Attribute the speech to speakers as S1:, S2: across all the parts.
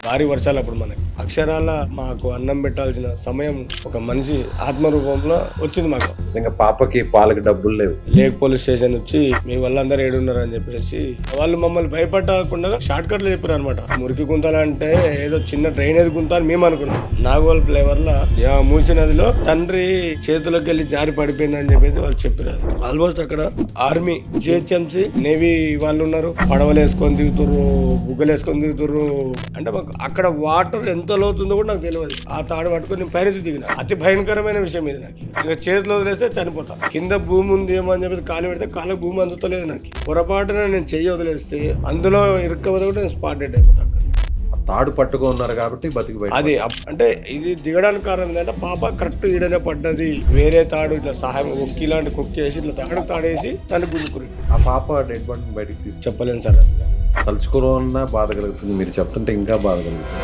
S1: భారీ వర్షాలు అప్పుడు మనకి అక్షరాల మాకు అన్నం పెట్టాల్సిన సమయం ఒక మనిషి ఆత్మ రూపంలో వచ్చింది మాకు.
S2: నిజంగా పాపకి పాలకు డబ్బులు లేవు.
S1: లేక్ పోలీస్ స్టేషన్ వచ్చి మీ వాళ్ళందరూ ఏడున్నారు అని చెప్పేసి వాళ్ళు మమ్మల్ని భయపడకుండా షార్ట్ కట్లు చెప్పారు అనమాట. మురికి గుంతలు అంటే ఏదో చిన్న డ్రైనేజ్ గుంత అని మేము అనుకున్నాం. నాగోల్ ఫ్లేవర్ లా మూసి నదిలో తండ్రి చేతులకు వెళ్ళి జారి పడిపోయింది అని చెప్పేసి వాళ్ళు చెప్పారు. ఆల్మోస్ట్ అక్కడ ఆర్మీ, జిహెచ్ఎంసీ, నేవీ వాళ్ళు ఉన్నారు. పడవలు వేసుకొని దిగుతుర్రు, బుగ్గలు వేసుకొని దిగుతుర్రు. అంటే మాకు అక్కడ వాటర్ ఎంత లోతుందో కూడా నాకు తెలియదు. ఆ తాడు పట్టుకొని నేను పైన దిగిన. అతి భయంకరమైన విషయం ఇది నాకు. ఇక చేతిలో వదిలేస్తే చనిపోతా. కింద భూమి ఉంది ఏమో అని చెప్పి కాలు పెడితే కాళ్ళకు భూమి అందుతలేదు నాకు. పొరపాటున నేను చెయ్యి వదిలేస్తే అందులో ఇరుక్కవద కూడా నేను స్పాట్ డెడ్ అయిపోతా.
S2: తాడు పట్టుకో ఉన్నారు కాబట్టి బతికి
S1: అది అంటే ఇది దిగడానికి కారణం ఏంటంటే పాప కరెక్ట్ ఈడనే పడ్డది. వేరే తాడు ఇట్లా సహాయం ఒక్కి ఇలాంటి కుక్కేసి ఇట్లా తాడేసి నన్ను గుంజుకుని
S2: ఆ పాప డెడ్ బాడీ బయటకు తీసి
S1: చెప్పలేను సార్. అది
S2: తలుచుకోవాలన్నా బాధ కలుగుతుంది, మీరు చెప్తుంటే ఇంకా బాధ కలుగుతుంది.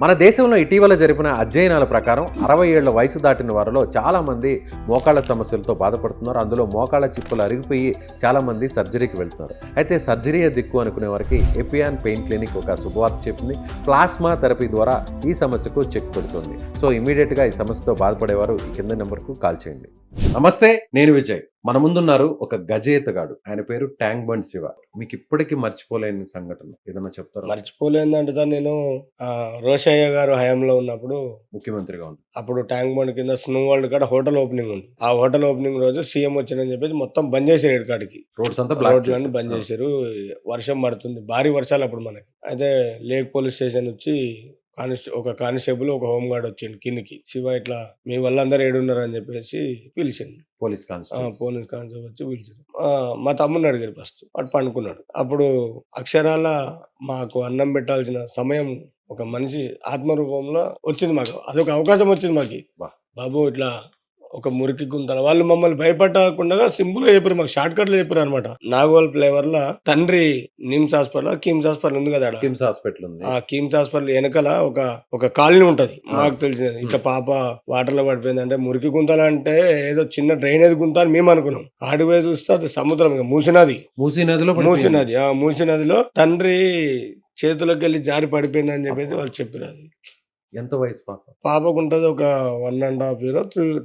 S2: మన దేశంలో ఇటీవల జరిపిన అధ్యయనాల ప్రకారం 60 ఏళ్ల వయసు దాటిన వారిలో చాలామంది మోకాళ్ళ సమస్యలతో బాధపడుతున్నారు. అందులో మోకాళ్ళ చిప్పులు అరిగిపోయి చాలామంది సర్జరీకి వెళ్తున్నారు. అయితే సర్జరీయే దిక్కు అనుకునే వారికి ఎపియాన్ పెయిన్ క్లినిక్ ఒక శుభవార్త చెప్పింది. ప్లాస్మా థెరపీ ద్వారా ఈ సమస్యకు చెక్ పెడుతుంది. సో ఇమీడియట్గా ఈ సమస్యతో బాధపడేవారు ఈ కింద నెంబర్కు కాల్ చేయండి. నమస్తే, నేను విజయ్. మన ముందున్నారు ఒక గజేతగాడు. ఆయన పేరు ట్యాంక్ బండ్ శివ. మీకు ఇప్పటికీ మర్చిపోలేని సంఘటన ఏదైనా చెప్తారా?
S1: మర్చిపోలేదంటే నేను రోషయ్య గారు హయాంలో ఉన్నప్పుడు
S2: ముఖ్యమంత్రిగా ఉంది.
S1: అప్పుడు ట్యాంక్ బండ్ కింద స్నో వరల్డ్ కాడ హోటల్ ఓపెనింగ్ ఉంది. ఆ హోటల్ ఓపెనింగ్ రోజు సీఎం వచ్చిందని చెప్పేసి మొత్తం బంద్ చేశారు. ఏడుకాడికి
S2: రోడ్స్ అంతా
S1: రోడ్లన్నీ బంద్ చేశారు. వర్షం పడుతుంది, భారీ వర్షాలు అప్పుడు మనకి. అయితే లేక్ పోలీస్ స్టేషన్ వచ్చి ఒక కానిస్టేబుల్, ఒక హోమ్ గార్డ్ వచ్చిండు కిందికి. శివ ఇట్లా మీ వాళ్ళందరూ ఏడున్నారు అని చెప్పేసి పిలిచిండు.
S2: పోలీస్ కానిస్టేబుల్
S1: వచ్చి పిలిచారు. మా తమ్ముడిని అడిగారు. ఫస్ట్ వాడు పండుకున్నాడు. అప్పుడు అక్షరాల మాకు అన్నం పెట్టాల్సిన సమయం ఒక మనిషి ఆత్మ రూపంలో వచ్చింది మాకు. అదొక అవకాశం వచ్చింది మాకు. బాబు ఇట్లా ఒక మురికి గుంతల వాళ్ళు మమ్మల్ని భయపడకుండా సింపుల్ గా చెప్పారు. మాకు షార్ట్ కట్లు చెప్పారు అనమాట. నాగోల్ ఫ్లేవర్ లా తండ్రి నిమ్స్ హాస్పిటల్, కిమ్స్ హాస్పిటల్ ఉంది కదా,
S2: కిమ్స్ హాస్పిటల్ ఉంది.
S1: ఆ కిమ్స్ హాస్పిటల్ వెనకాల ఒక కాలనీ ఉంటది. మాకు తెలిసింది ఇట్లా పాప వాటర్ లో పడిపోయింది. అంటే మురికి గుంతలు అంటే ఏదో చిన్న డ్రైనేజ్ గుంత అని మేము అనుకున్నాం. ఆడిపోయి చూస్తే అది సముద్రం, ఇక మూసి నదిలో తండ్రి చేతులకు వెళ్ళి జారి పడిపోయింది అని చెప్పేసి వాళ్ళు చెప్పారు. అది
S2: ఎంత వయసు
S1: పాపకు ఉంటుంది? ఒక 1.5 year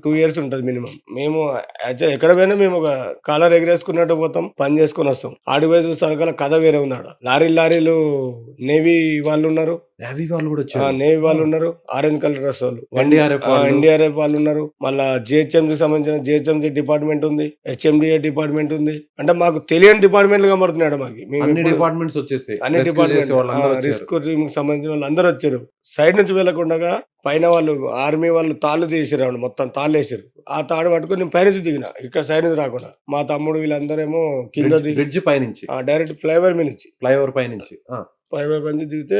S1: 2 years ఉంటుంది మినిమం. మేము ఎక్కడ పోయినా మేము ఒక కాలర్ ఎగరేసుకున్నట్టు పోతాం, పని చేసుకుని వస్తాం. ఆడిపోయి చూస్తే అనుకల కథ వేరే ఉన్నాడు. లారీలు నేవీ వాళ్ళు ఉన్నారు,
S2: నేవీ వాళ్ళు ఉన్నారు,
S1: ఆరెంజ్ కలర్ డ్రెస్ వాళ్ళు, ఎన్డీఆర్ఎఫ్ వాళ్ళు ఉన్నారు. మళ్ళా జిహెచ్ఎంసీ సంబంధించిన జిహెచ్ఎంసీ డిపార్ట్మెంట్ ఉంది, హెచ్ఎండిఏ డిపార్ట్మెంట్ ఉంది. అంటే మాకు తెలియని డిపార్ట్మెంట్ గా మారుతున్నాడు. మాకు
S2: అన్ని డిపార్ట్మెంట్
S1: రిస్క్ సంబంధించిన వాళ్ళు అందరూ వచ్చారు. సైడ్ నుంచి వెళ్ళకుండా పైన వాళ్ళు ఆర్మీ వాళ్ళు తాళ్ళు తీసిరాడు, మొత్తం తాళ్ళు వేసారు. ఆ తాడు పట్టుకుని నేను పైన దిగిన, ఇక్కడ సైడ్ నుంచి రాకుండా. మా తమ్ముడు వీళ్ళందరేమో కింద
S2: బ్రిడ్జ్ పైనుంచి
S1: డైరెక్ట్ ఫ్లైఓవర్
S2: పైనుంచి
S1: దిగితే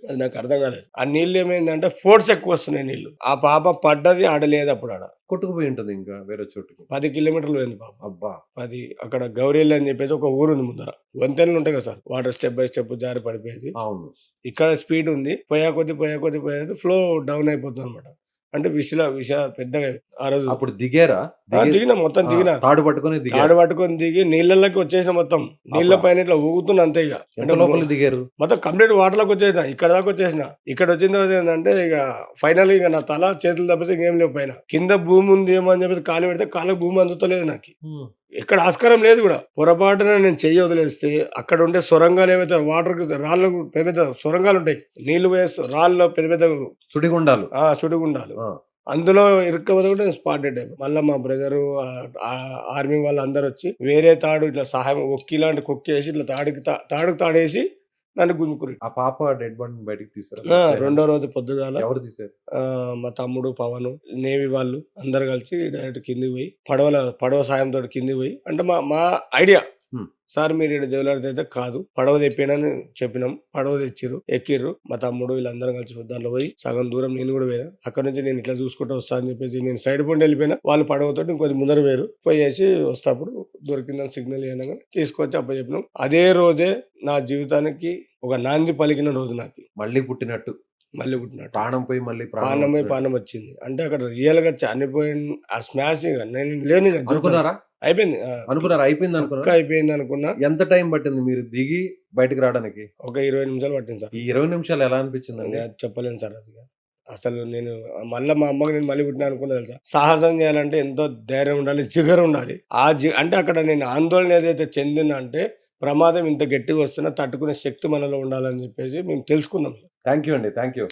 S1: అది నాకు అర్థం కాలేదు. ఆ నీళ్ళు ఏమైందంటే ఫోర్స్ ఎక్కువ వస్తున్నాయి నీళ్లు. ఆ పాప పడ్డది ఆడలేదు. అప్పుడు ఆడ
S2: కొట్టుకుపోయి ఉంటుంది. ఇంకా వేరే చోటుకి
S1: 10 kilometers పోయింది పాప.
S2: అబ్బా.
S1: 10 అక్కడ గౌరీలు అని చెప్పేసి ఒక ఊరు ఉంది ముందర. వంతెనలు ఉంటాయి కదా sir, water step by step జారి పడిపోయేది.
S2: అవును. ఇక్కడ
S1: స్పీడ్ ఉంది, పోయా కొద్ది ఫ్లో డౌన్ అయిపోతుంది అనమాట. అంటే విష పెద్దగా ఆ రోజు
S2: అప్పుడు దిగిన
S1: మొత్తం దిగిన తాడు పట్టుకొని దిగి నీళ్ళకి వచ్చేసిన. మొత్తం నీళ్ళ పైన ఇట్లా ఊగుతున్నా అంతే. ఇక
S2: అంటే లోపల దిగారు
S1: మొత్తం కంప్లీట్ వాటర్ లోకి వచ్చేసిన. ఇక్కడ దాకా వచ్చేసిన. ఇక్కడ వచ్చిన తర్వాత ఏంటంటే ఇక ఫైనల్ ఇక నా తల చేతులు తప్పితే ఇంకేం లేవు. పైన కింద భూమి ఉంది ఏమో అని చెప్పి కాలు పెడితే కాళ్ళకు భూమి అందుతలేదు నాకు. ఎక్కడ ఆస్కారం లేదు కూడా. పొరపాటున నేను చెయ్యి వదిలేస్తే అక్కడ ఉండే సొరంగాలు ఏవైతే వాటర్ రాళ్ళు పెద్ద పెద్ద సొరంగాలు ఉంటాయి, నీళ్లు వేస్తూ రాళ్ళు పెద్ద పెద్ద సుడిగుండాలు అందులో ఇరుక్కవద కూడా నేను స్పాట్ డెడ్ అయిపోయి. మళ్ళీ మా బ్రదరు, ఆర్మీ వాళ్ళు అందరు వచ్చి వేరే తాడు ఇట్లా సహాయం ఒక్కి ఇలాంటి కుక్కేసి ఇట్లా తాడేసి నన్ను గుంజుకుని.
S2: ఆ పాప డెడ్ బాడీ బయటకు తీసారు.
S1: రెండో రోజు పొద్దుగాల
S2: ఎవరు తీసారు?
S1: మా తమ్ముడు, పవన్, నేవీ వాళ్ళు అందరు కలిసి డైరెక్ట్ కిందికి పోయి పడవ సాయంతో కిందికి పోయి. అంటే మా ఐడియా, సార్ మీరు ఇక్కడ దేవులాడితే అయితే కాదు, పడవ తెప్పినని చెప్పినాం. పడవ తెచ్చిర్రు, ఎక్కిర్రు. మా తమ్ముడు వీళ్ళందరం కలిసి దాంట్లో పోయి సగం దూరం నేను కూడా పోయినా. అక్కడ నుంచి నేను ఇట్లా చూసుకుంటూ వస్తా అని చెప్పేసి నేను సైడ్ పొండి వెళ్ళిపోయినా. వాళ్ళు పడవతో ఇంకొద్ది ముందర వేరు పోయేసి వస్తాప్పుడు దొరికిందని సిగ్నల్ అయినా తీసుకొచ్చి అప్పచెప్పినాం. అదే రోజే నా జీవితానికి ఒక నాంది పలికిన రోజు నాకు.
S2: మళ్ళీ పుట్టినట్టు,
S1: మళ్ళీ పుట్టినట్టు.
S2: ప్రాణం పోయి మళ్ళీ ప్రాణం
S1: ప్రాణం పోయి
S2: వచ్చినట్టు.
S1: ప్రాణం వచ్చింది. అంటే అక్కడ రియల్‌గా చనిపోయిన ఆ స్మాష్ ఇగ నేను లేను ఇగ జీవితంలో.
S2: అనుకున్నారా?
S1: అయిపోయింది.
S2: అనుకున్నారా? అయిపోయింది
S1: పక్కా
S2: అనుకున్నారా?
S1: అయిపోయింది అనుకున్నా.
S2: ఎంత టైం పట్టింది మీరు దిగి బయటకు రావడానికి?
S1: ఒక 20 నిమిషాలు పట్టింది సార్.
S2: ఈ 20 నిమిషాలు ఎలా అనిపించిందండి?
S1: ఇంగ చెప్పలేను సార్ అది. అసలు నేను మళ్ళా మా అమ్మకి నేను మళ్ళీ పుట్టినా అనుకున్నా తెలుసా? సాహసం చేయాలంటే ఎంతో ధైర్యం ఉండాలి, జిగరు ఉండాలి. అంటే అక్కడ నేను ఆందోళన ఏదైతే చెందినా అంటే ప్రమాదం ఇంత గట్టిగా వస్తున్నా తట్టుకునే శక్తి మనలో ఉండాలని చెప్పేసి మేము తెలుసుకున్నాం.
S2: థ్యాంక్ యూ అండి. Thank you.